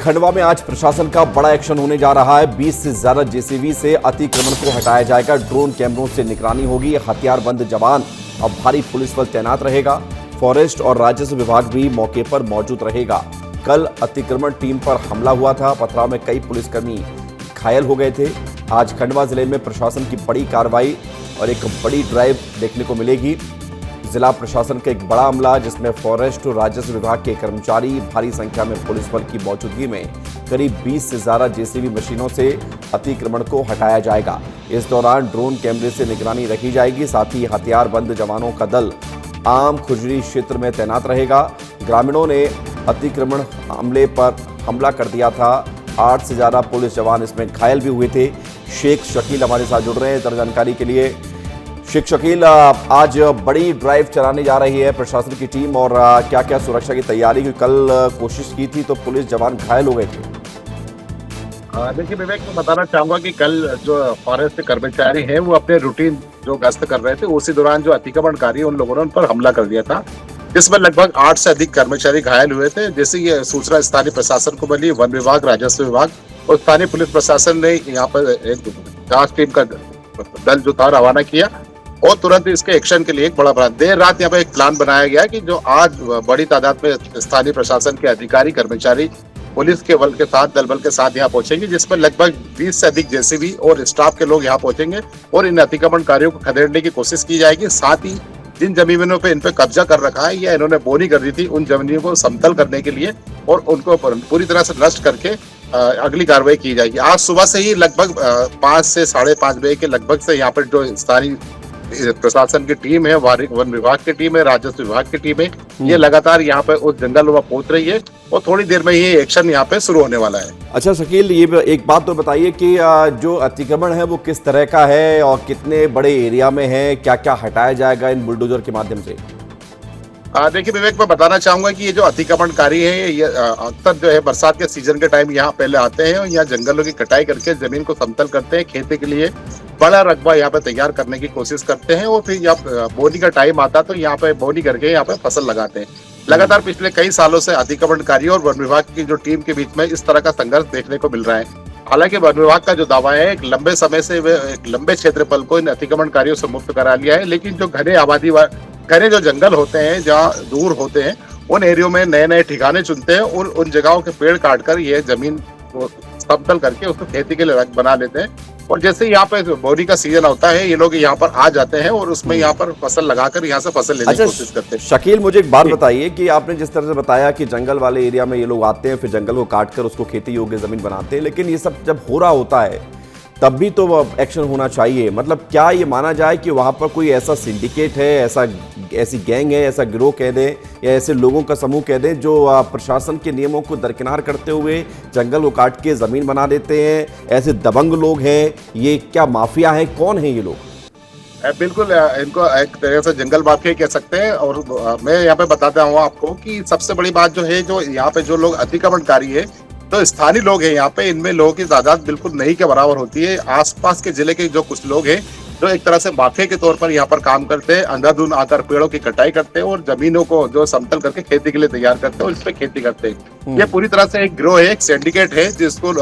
खंडवा में आज प्रशासन का बड़ा एक्शन होने जा रहा है। 20 से ज्यादा जेसीबी से अतिक्रमण को हटाया जाएगा। ड्रोन कैमरों से निगरानी होगी। हथियारबंद जवान और भारी पुलिस बल तैनात रहेगा। फॉरेस्ट और राजस्व विभाग भी मौके पर मौजूद रहेगा। कल अतिक्रमण टीम पर हमला हुआ था। पथराव में कई पुलिसकर्मी घायल हो गए थे। आज खंडवा जिले में प्रशासन की बड़ी कार्रवाई और एक बड़ी ड्राइव देखने को मिलेगी। जिला प्रशासन का एक बड़ा अमला, जिसमें फॉरेस्ट और राजस्व विभाग के कर्मचारी, भारी संख्या में पुलिस बल की मौजूदगी में करीब 20 से ज्यादा जेसीबी मशीनों से अतिक्रमण को हटाया जाएगा। इस दौरान ड्रोन कैमरे से निगरानी रखी जाएगी। साथ ही हथियारबंद जवानों का दल आम खुजरी क्षेत्र में तैनात रहेगा। ग्रामीणों ने अतिक्रमण हमले पर हमला कर दिया था। 8 से ज्यादा पुलिस जवान इसमें घायल भी हुए थे। शेख शकील हमारे साथ जुड़ रहे हैं जरा जानकारी के लिए। शेख शकील, आज बड़ी ड्राइव चलाने जा रही है प्रशासन की टीम और क्या क्या सुरक्षा की तैयारी की? कल कोशिश की थी तो पुलिस जवान घायल हो गए थे। देखिए विवेक, मैं बताना चाहूंगा कि कल जो फॉरेस्ट के कर्मचारी हैं वो अपने रूटीन जो गश्त कर रहे थे, उसी दौरान जो अतिक्रमणकारी उन लोगों ने उन पर हमला कर दिया था, जिसमें लगभग 8 से अधिक कर्मचारी घायल हुए थे। जैसे ये सूचना स्थानीय प्रशासन को मिली, वन विभाग, राजस्व विभाग और स्थानीय पुलिस प्रशासन ने यहाँ पर एक जांच टीम का दल जो था रवाना किया और तुरंत इसके एक्शन के लिए एक बड़ा देर रात यहाँ पे एक प्लान बनाया गया कि जो आज बड़ी तादाद में स्थानीय प्रशासन के अधिकारी, कर्मचारी, पुलिस के बल के साथ, दल बल के साथ यहाँ पहुंचेंगे, जिसमें लगभग 20 से अधिक जेसीबी और स्टाफ के लोग यहाँ पहुंचेंगे और इन अतिक्रमणकारियों को खदेड़ने की कोशिश की जाएगी। साथ ही जिन जमीनों पे इन पे कब्जा कर रखा है या इन्होंने बोनी कर दी थी, उन जमीनों को समतल करने के लिए और उनको पूरी तरह से नष्ट करके अगली कार्रवाई की जाएगी। आज सुबह से ही लगभग 5 से 5:30 बजे के लगभग से यहाँ पर जो स्थानीय प्रशासन की टीम है, वन विभाग की टीम है, राजस्व विभाग की टीम है, ये लगातार यहाँ पे उस जंगल में पहुंच रही है और थोड़ी देर में ये एक्शन यहाँ पे शुरू होने वाला है। अच्छा शकील, ये एक बात तो बताइए कि जो अतिक्रमण है वो किस तरह का है और कितने बड़े एरिया में है? क्या क्या हटाया जाएगा इन बुलडोजर के माध्यम से? देखिए विवेक, मैं बताना चाहूंगा कि ये जो अतिक्रमणकारी है ये अक्सर जो है बरसात के सीजन के टाइम यहाँ पहले आते हैं और यहाँ जंगलों की कटाई करके जमीन को समतल करते हैं। खेती के लिए बड़ा रकबा यहाँ पे तैयार करने की कोशिश करते हैं और फिर यहाँ बोनी का टाइम आता तो यहाँ पे बोनी करके यहाँ पे फसल लगाते हैं। लगातार पिछले कई सालों से अतिक्रमणकारी और वन विभाग की जो टीम के बीच में इस तरह का संघर्ष देखने को मिल रहा है। हालांकि वन विभाग का जो दावा है, एक लंबे समय से वे एक लंबे क्षेत्रफल को इन अतिक्रमणकारियों से मुक्त करा लिया है, लेकिन जो घने जो जंगल होते हैं, जहाँ दूर होते हैं, उन एरियो में नए नए ठिकाने चुनते हैं और उन जगहों के पेड़ काटकर ये जमीन को समतल करके उसको खेती के लिए बना लेते हैं। और जैसे यहाँ पे बोनी का सीजन होता है, ये लोग यहाँ पर आ जाते हैं और उसमें यहाँ पर फसल लगाकर यहाँ से फसल लेने की कोशिश करते हैं। शकील, मुझे एक बात बताइए कि आपने जिस तरह से बताया कि जंगल वाले एरिया में ये लोग आते हैं, फिर जंगल को काटकर उसको खेती योग्य जमीन बनाते हैं, लेकिन ये सब जब हो रहा होता है तब भी तो एक्शन होना चाहिए। मतलब क्या ये माना जाए कि वहाँ पर कोई ऐसा सिंडिकेट है, ऐसी गैंग है, ऐसा गिरोह कह दें या ऐसे लोगों का समूह कह दें जो प्रशासन के नियमों को दरकिनार करते हुए जंगल को काट के ज़मीन बना देते हैं? ऐसे दबंग लोग हैं, ये क्या माफिया है? कौन है ये लोग? बिल्कुल, इनको एक तरह से जंगल माफिया कह सकते हैं। और मैं यहाँ पे बताता हूँ आपको कि सबसे बड़ी बात जो है, जो यहाँ पे जो लोग अतिक्रमणकारी है तो स्थानीय लोग हैं यहाँ पे, इनमें लोगों की तादाद बिल्कुल नहीं के बराबर होती है। आसपास के जिले के जो कुछ लोग हैं जो एक तरह से माफिया के तौर पर यहाँ पर काम करते हैं, अंधाधुंध आकर पेड़ों की कटाई करते हैं और जमीनों को जो समतल करके खेती के लिए तैयार करते हैं और इस पे खेती करते हैं। ये पूरी तरह से एक गिरोह है, एक सिंडिकेट है, जिसको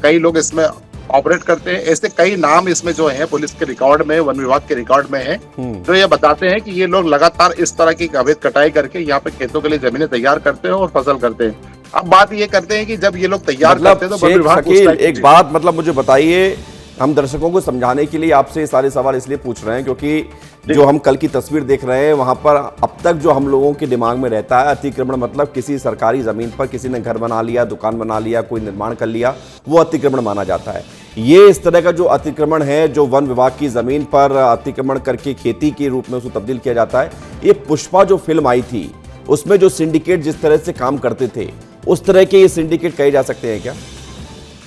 कई लोग इसमें ऑपरेट करते हैं। ऐसे कई नाम इसमें जो है पुलिस के रिकॉर्ड में, वन विभाग के रिकॉर्ड में है, जो ये बताते हैं कि ये लोग लगातार इस तरह की अवैध कटाई करके यहाँ पे खेतों के लिए जमीनें तैयार करते हैं और फसल करते हैं। अब बात ये करते हैं कि जब ये लोग तैयार करते हैं तो वन विभाग एक बात मतलब मुझे बताइए, हम दर्शकों को समझाने के लिए आपसे ये सारे सवाल इसलिए पूछ रहे हैं क्योंकि जो हम कल की तस्वीर देख रहे हैं वहां पर अब तक जो हम लोगों के दिमाग में रहता है, अतिक्रमण मतलब किसी सरकारी जमीन पर किसी ने घर बना लिया, दुकान बना लिया, कोई निर्माण कर लिया, वो अतिक्रमण माना जाता है। ये इस तरह का जो अतिक्रमण है, जो वन विभाग की जमीन पर अतिक्रमण करके खेती के रूप में उसको तब्दील किया जाता है, ये पुष्पा जो फिल्म आई थी उसमें जो सिंडिकेट जिस तरह से काम करते थे, उस तरह के ये सिंडिकेट कहे जा सकते हैं क्या?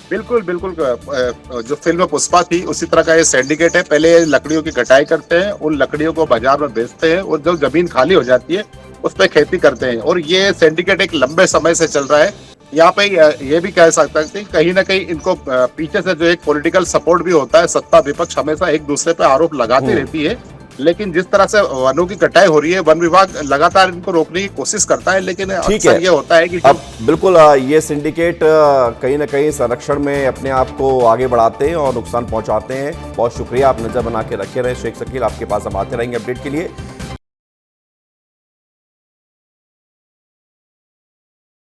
बिल्कुल बिल्कुल, जो फिल्म पुष्पा थी उसी तरह का ये सिंडिकेट है। पहले लकड़ियों की कटाई करते हैं, उन लकड़ियों को बाजार में बेचते हैं और जब जमीन खाली हो जाती है उस पर खेती करते हैं। और ये सिंडिकेट एक लंबे समय से चल रहा है। यहाँ पे ये भी कह सकते हैं कहीं ना कहीं इनको पीछे से जो एक पॉलिटिकल सपोर्ट भी होता है। सत्ता विपक्ष हमेशा एक दूसरे पे आरोप लगाती रहती है लेकिन जिस तरह से वनों की कटाई हो रही है, वन विभाग लगातार इनको रोकने की कोशिश करता है, लेकिन ठीक अक्सर है। ये होता है कि अब बिल्कुल ये सिंडिकेट कहीं ना कहीं संरक्षण में अपने आप को आगे बढ़ाते हैं और नुकसान पहुंचाते हैं। बहुत शुक्रिया, आप नजर बना के रखे रहे शेख शकील। आपके पास हम आते रहेंगे अपडेट के लिए।